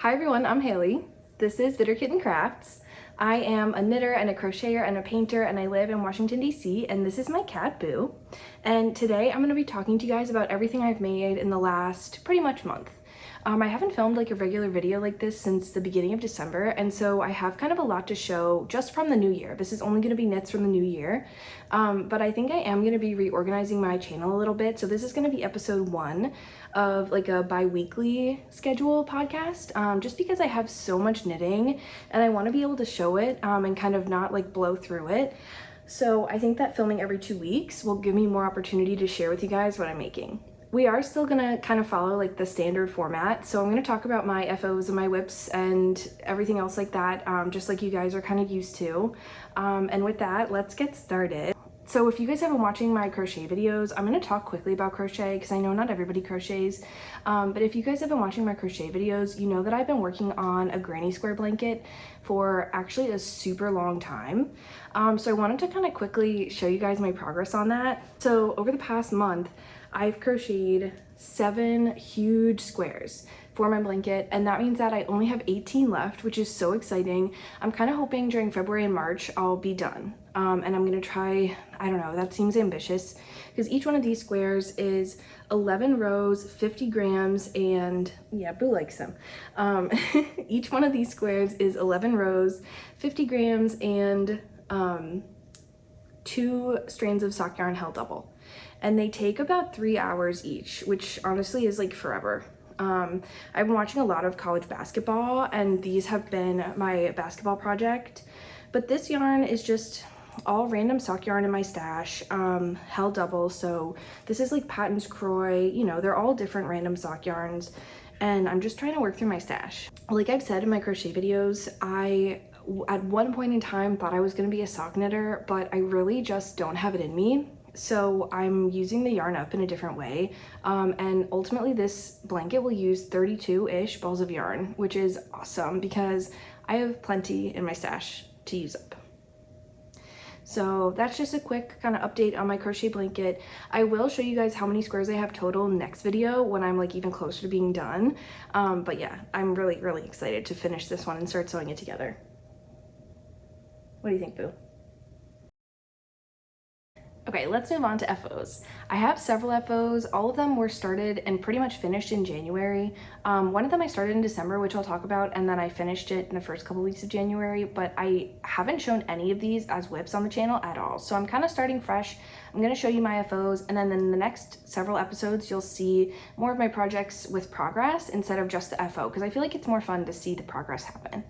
Hi everyone, I'm Haley. This is Bitter Kitten Crafts. I am a knitter and a crocheter and a painter, and I live in Washington, DC, and this is my cat Boo. And today I'm going to be talking to you guys about everything I've made in the last pretty much month. I haven't filmed like a regular video like this since the beginning of December, and so I have kind of a lot to show just from the new year. This is only going to be knits from the new year, but I think I am going to be reorganizing my channel a little bit. So this is going to be episode 1 of like a bi-weekly schedule podcast, just because I have so much knitting and I want to be able to show it and kind of not like blow through it. So I think that filming every 2 weeks will give me more opportunity to share with you guys what I'm making. We are still gonna kind of follow like the standard format. So I'm gonna talk about my FOs and my whips and everything else like that, just like you guys are kind of used to. And with that, let's get started. So if you guys have been watching my crochet videos, I'm gonna talk quickly about crochet because I know not everybody crochets. But if you guys have been watching my crochet videos, you know that I've been working on a granny square blanket for actually a super long time. So I wanted to kind of quickly show you guys my progress on that. So over the past month, I've crocheted 7 huge squares for my blanket, and that means that I only have 18 left, which is so exciting. I'm kind of hoping during February and March I'll be done. And I'm gonna try, I don't know, that seems ambitious because each one of these squares is 11 rows, 50 grams, and yeah, Boo likes them. Each one of these squares is 11 rows, 50 grams, and 2 strands of sock yarn held double. And they take about 3 hours each, which honestly is like forever. I've been watching a lot of college basketball, and these have been my basketball project. But this yarn is just all random sock yarn in my stash, held double. So this is like Patton's Croy, you know, they're all different random sock yarns. And I'm just trying to work through my stash. Like I've said in my crochet videos, I at one point in time thought I was gonna be a sock knitter, but I really just don't have it in me. So I'm using the yarn up in a different way, and ultimately this blanket will use 32-ish balls of yarn, which is awesome because I have plenty in my stash to use up. So that's just a quick kind of update on my crochet blanket. I will show you guys how many squares I have total next video when I'm like even closer to being done. But yeah, I'm really excited to finish this one and start sewing it together. What do you think, Boo? Okay, let's move on to FOs. I have several FOs. All of them were started and pretty much finished in January. One of them I started in December, which I'll talk about, and then I finished it in the first couple weeks of January, but I haven't shown any of these as whips on the channel at all. So I'm kind of starting fresh. I'm gonna show you my FOs, and then in the next several episodes, you'll see more of my projects with progress instead of just the FO, because I feel like it's more fun to see the progress happen.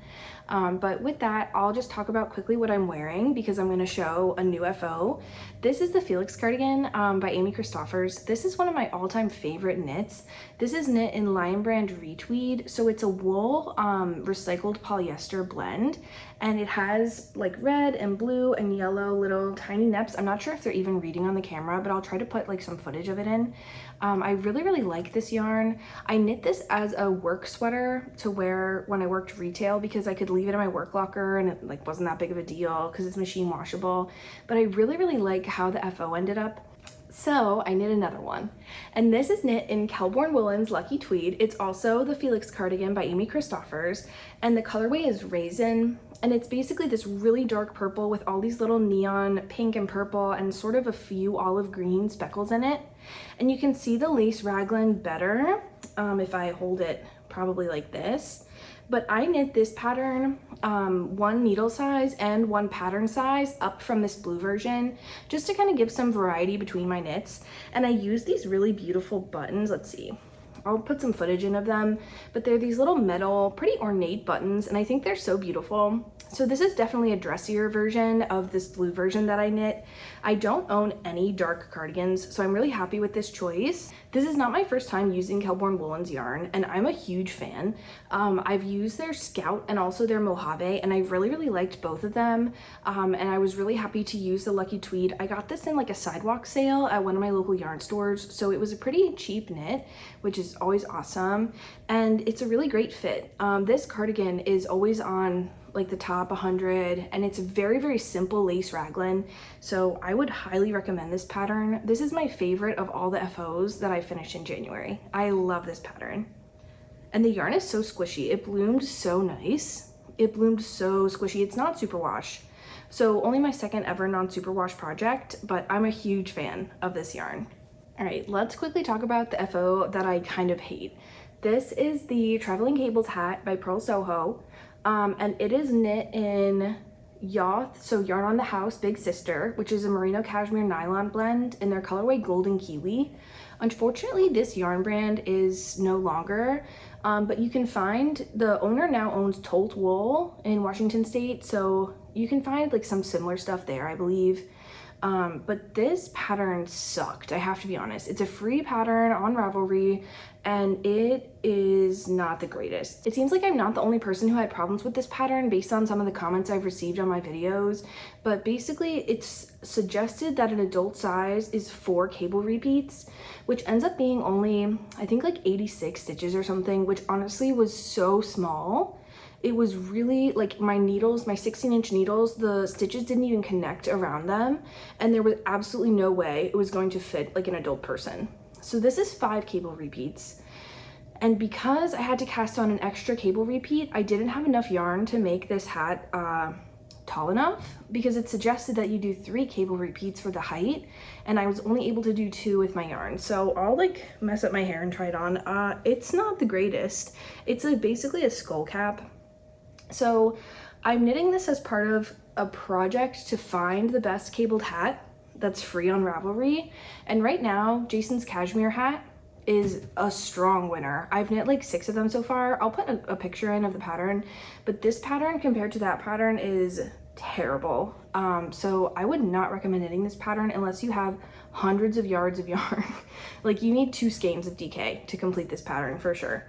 But with that, I'll just talk about quickly what I'm wearing because I'm gonna show a new FO. This is the Felix cardigan by Aimee Christoffers. This is one of my all-time favorite knits. This is knit in Lion Brand Retweed, so it's a wool recycled polyester blend, and it has like red and blue and yellow little tiny nips. I'm not sure if they're even reading on the camera, but I'll try to put like some footage of it in. I really like this yarn. I knit this as a work sweater to wear when I worked retail because I could leave it in my work locker and it like wasn't that big of a deal because it's machine washable. But I really like how the FO ended up. So I knit another one, and this is knit in Kelborn Woolen's Lucky Tweed. It's also the Felix cardigan by Aimee Christoffers, and the colorway is Raisin, and it's basically this really dark purple with all these little neon pink and purple and sort of a few olive green speckles in it. And you can see the lace raglan better if I hold it probably like this. But I knit this pattern 1 needle size and 1 pattern size up from this blue version just to kind of give some variety between my knits. And I use these really beautiful buttons. Let's see, I'll put some footage in of them, but they're these little metal, pretty ornate buttons, and I think they're so beautiful. So this is definitely a dressier version of this blue version that I knit. I don't own any dark cardigans, so I'm really happy with this choice. This is not my first time using Kelborn Woolen's yarn, and I'm a huge fan. I've used their Scout and also their Mojave, and I really liked both of them. And I was really happy to use the Lucky Tweed. I got this in like a sidewalk sale at one of my local yarn stores, so it was a pretty cheap knit, which is always awesome. And it's a really great fit. This cardigan is always on like the top 100, and it's a very simple lace raglan, so I would highly recommend this pattern. This is my favorite of all the FOs that I finished in January. I love this pattern. and the yarn is so squishy. It bloomed so nice. It bloomed so squishy. It's not superwash. So only my second ever non-superwash project, but I'm a huge fan of this yarn. All right, let's quickly talk about the FO that I kind of hate. This is the Traveling Cables hat by Purl Soho, and it is knit in Yoth, so Yarn on the House Big Sister, which is a merino cashmere nylon blend in their colorway Golden Kiwi. Unfortunately, this yarn brand is no longer, but you can find, the owner now owns Tolt Wool in Washington State, so you can find like some similar stuff there, I believe. But this pattern sucked, I have to be honest. It's a free pattern on Ravelry, and it is not the greatest. It seems like I'm not the only person who had problems with this pattern based on some of the comments I've received on my videos, but basically it's suggested that an adult size is 4 cable repeats, which ends up being only, I think like 86 stitches or something, which honestly was so small. It was really like my needles, my 16-inch needles, the stitches didn't even connect around them, and there was absolutely no way it was going to fit like an adult person. So this is 5 cable repeats, and because I had to cast on an extra cable repeat, I didn't have enough yarn to make this hat tall enough, because it suggested that you do 3 cable repeats for the height, and I was only able to do 2 with my yarn. So I'll like mess up my hair and try it on. It's not the greatest. It's basically a skull cap. So I'm knitting this as part of a project to find the best cabled hat that's free on Ravelry. And right now, Jason's Cashmere hat is a strong winner. I've knit like 6 of them so far. I'll put a picture in of the pattern, but this pattern compared to that pattern is terrible. So I would not recommend knitting this pattern unless you have hundreds of yards of yarn. Like you need 2 skeins of DK to complete this pattern for sure.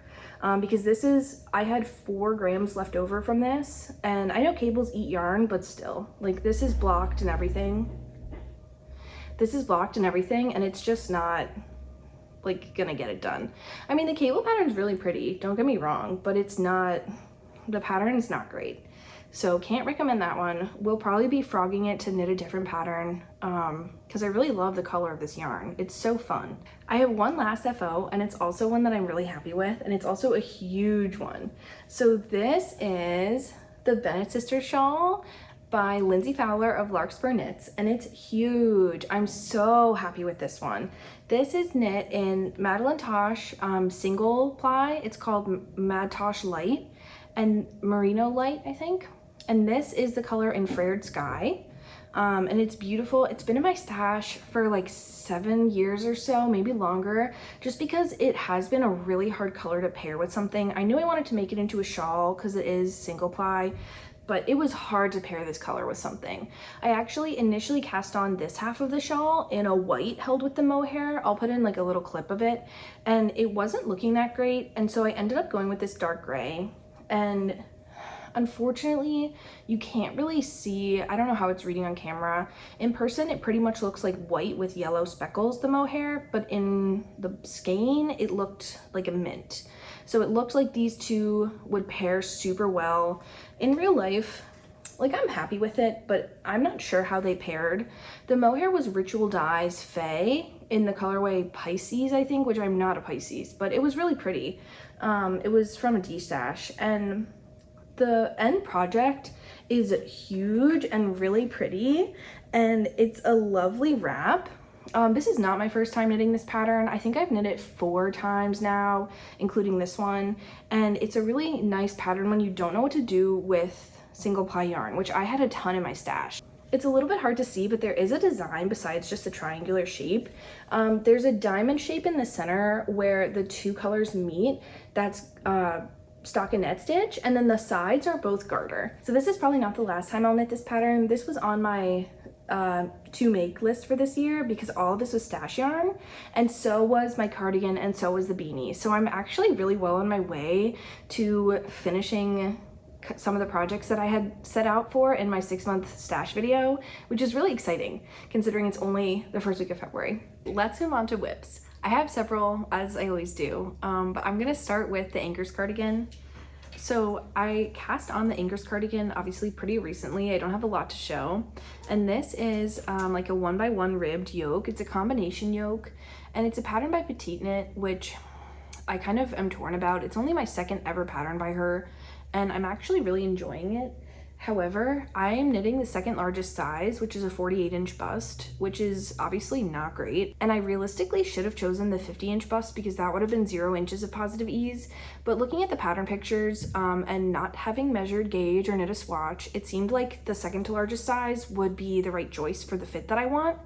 Because this is, I had 4 grams left over from this, and I know cables eat yarn, but still, like this is blocked and everything. This is blocked and everything, and it's just not like gonna get it done. I mean, the cable pattern's really pretty, don't get me wrong, but it's not, the pattern's not great. So can't recommend that one. We'll probably be frogging it to knit a different pattern because I really love the color of this yarn. It's so fun. I have one last FO, and it's also one that I'm really happy with, and it's also a huge one. So this is the Bennet Sisters Shawl by Lindsay Fowler of Larkspur Knits, and it's huge. I'm so happy with this one. This is knit in Madeline Tosh single ply. It's called Mad Tosh Light and Merino Light, I think. And this is the color in Frayed Sky. And it's beautiful. It's been in my stash for like 7 years or so, maybe longer, just because it has been a really hard color to pair with something. I knew I wanted to make it into a shawl because it is single ply, but it was hard to pair this color with something. I actually initially cast on this half of the shawl in a white held with the mohair. I'll put in like a little clip of it, and it wasn't looking that great. And so I ended up going with this dark gray, and unfortunately, you can't really see, I don't know how it's reading on camera. In person, it pretty much looks like white with yellow speckles, the mohair, but in the skein, it looked like a mint. So it looked like these two would pair super well. In real life, like I'm happy with it, but I'm not sure how they paired. The mohair was Ritual Dyes Faye in the colorway Pisces, I think, which I'm not a Pisces, but it was really pretty. It was from a D-stash, and the end project is huge and really pretty, and it's a lovely wrap. This is not my first time knitting this pattern. I think I've knit it 4 times now, including this one, and it's a really nice pattern when you don't know what to do with single ply yarn, which I had a ton in my stash. It's a little bit hard to see, but there is a design besides just the triangular shape. There's a diamond shape in the center where the 2 colors meet. That's stockinette stitch, and then the sides are both garter. So this is probably not the last time I'll knit this pattern. This was on my to make list for this year because all of this was stash yarn, and so was my cardigan, and so was the beanie. So I'm actually really well on my way to finishing some of the projects that I had set out for in my 6-month stash video, which is really exciting considering it's only the first week of February. Let's move on to whips. I have several, as I always do, but I'm gonna start with the Ankers cardigan. So I cast on the Ankers cardigan obviously pretty recently. I don't have a lot to show. And this is like a 1x1 ribbed yoke. It's a combination yoke, and it's a pattern by Petite Knit, which I kind of am torn about. It's only my second ever pattern by her, and I'm actually really enjoying it. However, I am knitting the second largest size, which is a 48-inch bust, which is obviously not great. And I realistically should have chosen the 50-inch bust because that would have been 0 inches of positive ease. But looking at the pattern pictures and not having measured gauge or knit a swatch, it seemed like the second to largest size would be the right choice for the fit that I want,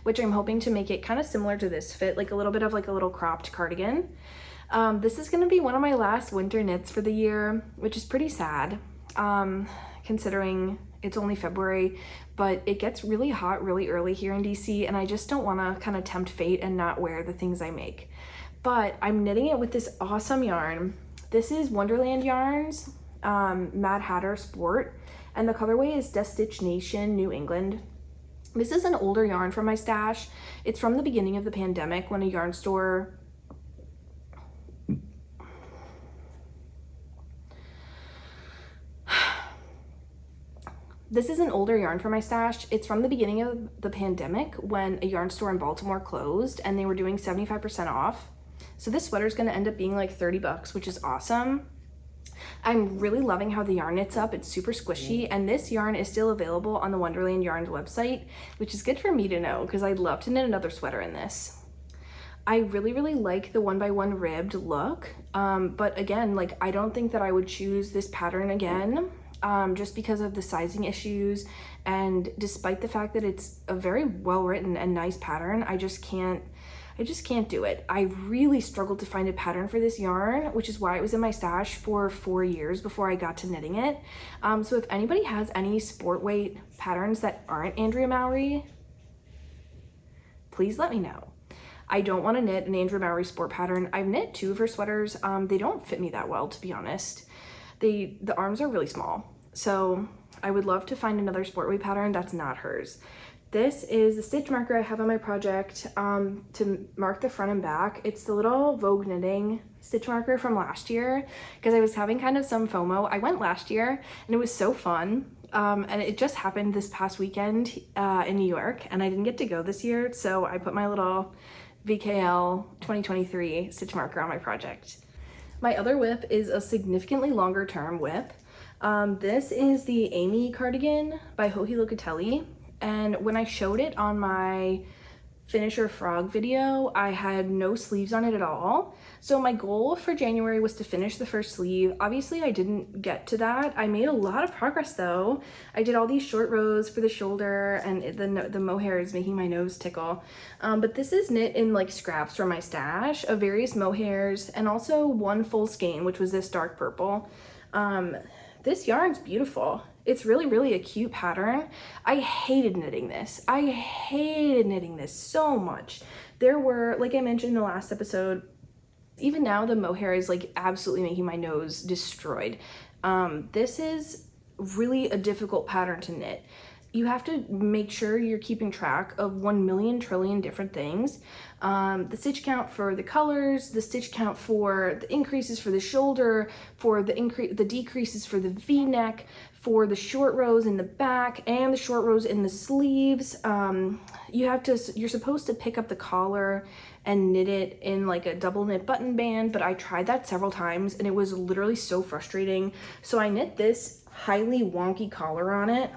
which I'm hoping to make it kind of similar to this fit, like a little bit of like a little cropped cardigan. This is going to be one of my last winter knits for the year, which is pretty sad. Considering it's only February, but it gets really hot really early here in DC, and I just don't want to kind of tempt fate and not wear the things I make. But I'm knitting it with this awesome yarn. This is Wonderland yarns, Mad Hatter Sport, and the colorway is Stitch Nation New England. This is an older yarn from my stash. It's from the beginning of the pandemic when a yarn store This is an older yarn from my stash. It's from the beginning of the pandemic when a yarn store in Baltimore closed and they were doing 75% off. So this sweater is going to end up being like 30 bucks, which is awesome. I'm really loving how the yarn knits up. It's super squishy, and this yarn is still available on the Wonderland Yarns website, which is good for me to know because I'd love to knit another sweater in this. I really like the 1x1 ribbed look, but again, like I don't think that I would choose this pattern again. Just because of the sizing issues, and despite the fact that it's a very well written and nice pattern, I just can't do it. I really struggled to find a pattern for this yarn, which is why it was in my stash for 4 years before I got to knitting it. So if anybody has any sport weight patterns that aren't Andrea Mowry, please let me know. I don't want to knit an Andrea Mowry sport pattern. I've knit 2 of her sweaters. They don't fit me that well, to be honest. The arms are really small, so I would love to find another sport weight pattern that's not hers. This is the stitch marker I have on my project to mark the front and back. It's the little Vogue Knitting stitch marker from last year because I was having kind of some FOMO. I went last year and it was so fun, and it just happened this past weekend in New York, and I didn't get to go this year, so I put my little VKL 2023 stitch marker on my project. My other whip is a significantly longer term whip. This is the Aimee cardigan by Locatelli, and when I showed it on my finisher frog video, I had no sleeves on it at all. So my goal for January was to finish the first sleeve. Obviously I didn't get to that. I made a lot of progress though. I did all these short rows for the shoulder, and the mohair is making my nose tickle. But this is knit in like scraps from my stash of various mohairs, and also one full skein, which was this dark purple. This yarn's beautiful. It's really a cute pattern. I hated knitting this. I hated knitting this so much. There were, like I mentioned in the last episode, even now the mohair is like absolutely making my nose destroyed. This is really a difficult pattern to knit. You have to make sure you're keeping track of 1 million trillion different things. The stitch count for the colors, the stitch count for the increases for the shoulder, for the decreases for the V-neck, for the short rows in the back and the short rows in the sleeves. You're supposed to pick up the collar and knit it in like a double knit button band, but I tried that several times and it was literally so frustrating. So I knit this highly wonky collar on it,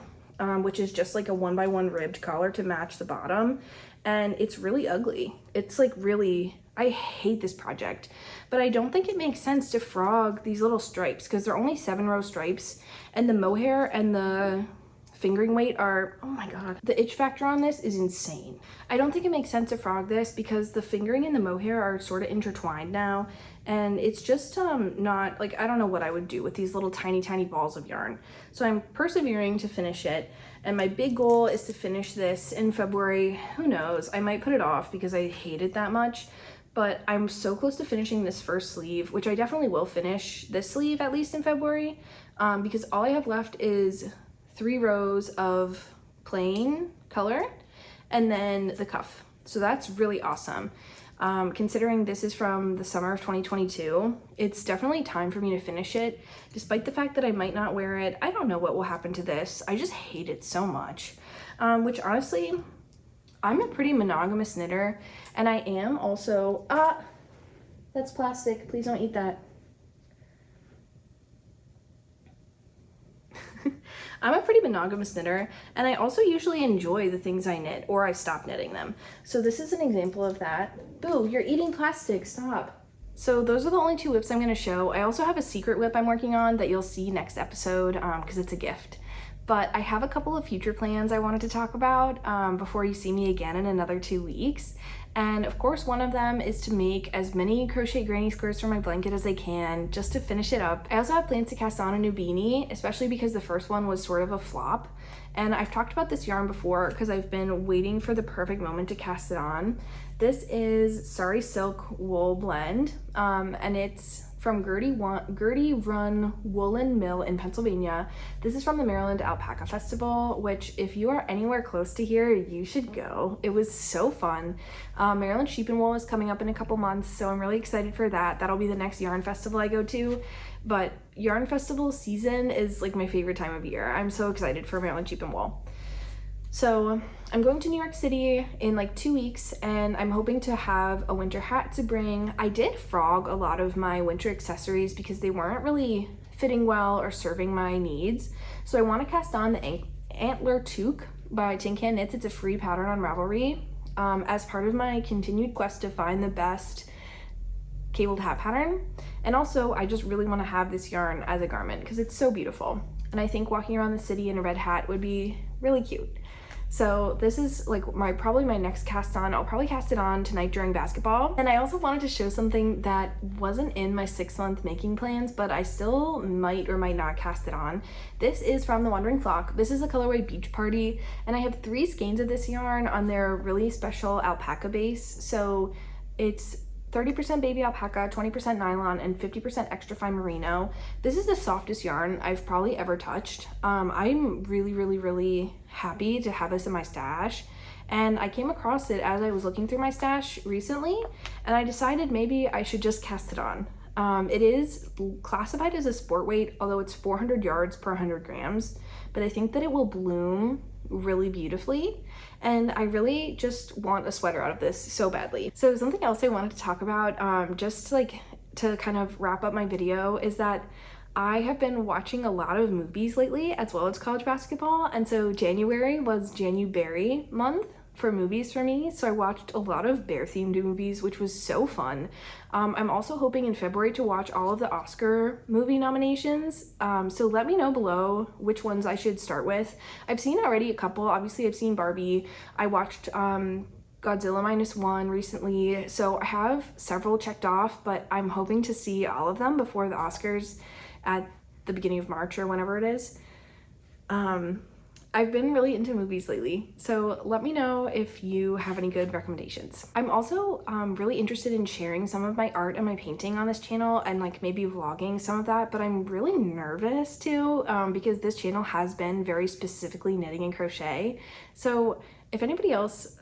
which is just like a 1x1 ribbed collar to match the bottom, and it's really ugly. It's like really, I hate this project, but I don't think it makes sense to frog these little stripes because they're only 7-row stripes, and the mohair and the fingering weight are, oh my god, the itch factor on this is insane. I don't think it makes sense to frog this because the fingering and the mohair are sort of intertwined now, and it's just not, like, I don't know what I would do with these little tiny balls of yarn. So I'm persevering to finish it, and my big goal is to finish this in February. Who knows, I might put it off because I hate it that much, but I'm so close to finishing this first sleeve, which I definitely will finish this sleeve at least in February, because all I have left is 3 rows of plain color and then the cuff. So that's really awesome. Considering this is from the summer of 2022, it's definitely time for me to finish it, despite the fact that I might not wear it. I don't know what will happen to this. I just hate it so much, which honestly, I'm a pretty monogamous knitter, and I am also, That's plastic. Please don't eat that. I'm a pretty monogamous knitter, and I also usually enjoy the things I knit, or I stop knitting them. So this is an example of that. Boo, you're eating plastic, stop. So those are the only two whips I'm gonna show. I also have a secret whip I'm working on that you'll see next episode because it's a gift. But I have a couple of future plans I wanted to talk about before you see me again in another 2 weeks. And of course, one of them is to make as many crochet granny squares for my blanket as I can, just to finish it up. I also have plans to cast on a new beanie, especially because the first one was sort of a flop. And I've talked about this yarn before because I've been waiting for the perfect moment to cast it on. This is Sari Silk Wool Blend, and it's from Gertie Run Woolen Mill in Pennsylvania. This is from the Maryland Alpaca Festival, which if you are anywhere close to here, you should go. It was so fun. Maryland Sheep and Wool is coming up in a couple months, so I'm really excited for that. That'll be the next yarn festival I go to. But yarn festival season is like my favorite time of year. I'm so excited for Maryland Sheep and Wool. So I'm going to New York City in like 2 weeks, and I'm hoping to have a winter hat to bring. I did frog a lot of my winter accessories because they weren't really fitting well or serving my needs. So I want to cast on the Antler Toque by Tin Can Knits. It's a free pattern on Ravelry as part of my continued quest to find the best cabled hat pattern. And also I just really want to have this yarn as a garment because it's so beautiful. And I think walking around the city in a red hat would be really cute. So this is like probably my next cast on. I'll probably cast it on tonight during basketball. And I also wanted to show something that wasn't in my 6-month making plans, but I still might or might not cast it on. This is from the Wandering Flock. This is the colorway Beach Party, and I have 3 skeins of this yarn on their really special alpaca base. So it's 30% baby alpaca, 20% nylon, and 50% extra fine merino. This is the softest yarn I've probably ever touched. I'm really happy to have this in my stash. And I came across it as I was looking through my stash recently, and I decided maybe I should just cast it on. It is classified as a sport weight, although it's 400 yards per 100 grams, but I think that it will bloom really beautifully, and I really just want a sweater out of this so badly. So something else I wanted to talk about, just like to kind of wrap up my video, is that I have been watching a lot of movies lately as well as college basketball, and so January was Januberry month for movies for me, so I watched a lot of bear themed movies, which was so fun. I'm also hoping in February to watch all of the Oscar movie nominations, so let me know below which ones I should start with. I've seen already a couple. Obviously I've seen Barbie. I watched Godzilla -1 recently, so I have several checked off, but I'm hoping to see all of them before the Oscars at the beginning of March or whenever it is. I've been really into movies lately, so let me know if you have any good recommendations. I'm also really interested in sharing some of my art and my painting on this channel, and like maybe vlogging some of that, but I'm really nervous too because this channel has been very specifically knitting and crochet. So if anybody else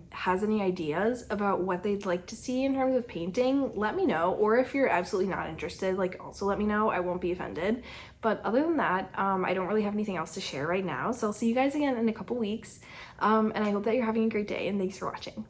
has any ideas about what they'd like to see in terms of painting, let me know. Or if you're absolutely not interested, like also let me know. I won't be offended. But other than that, I don't really have anything else to share right now. So I'll see you guys again in a couple weeks. And I hope that you're having a great day, and thanks for watching.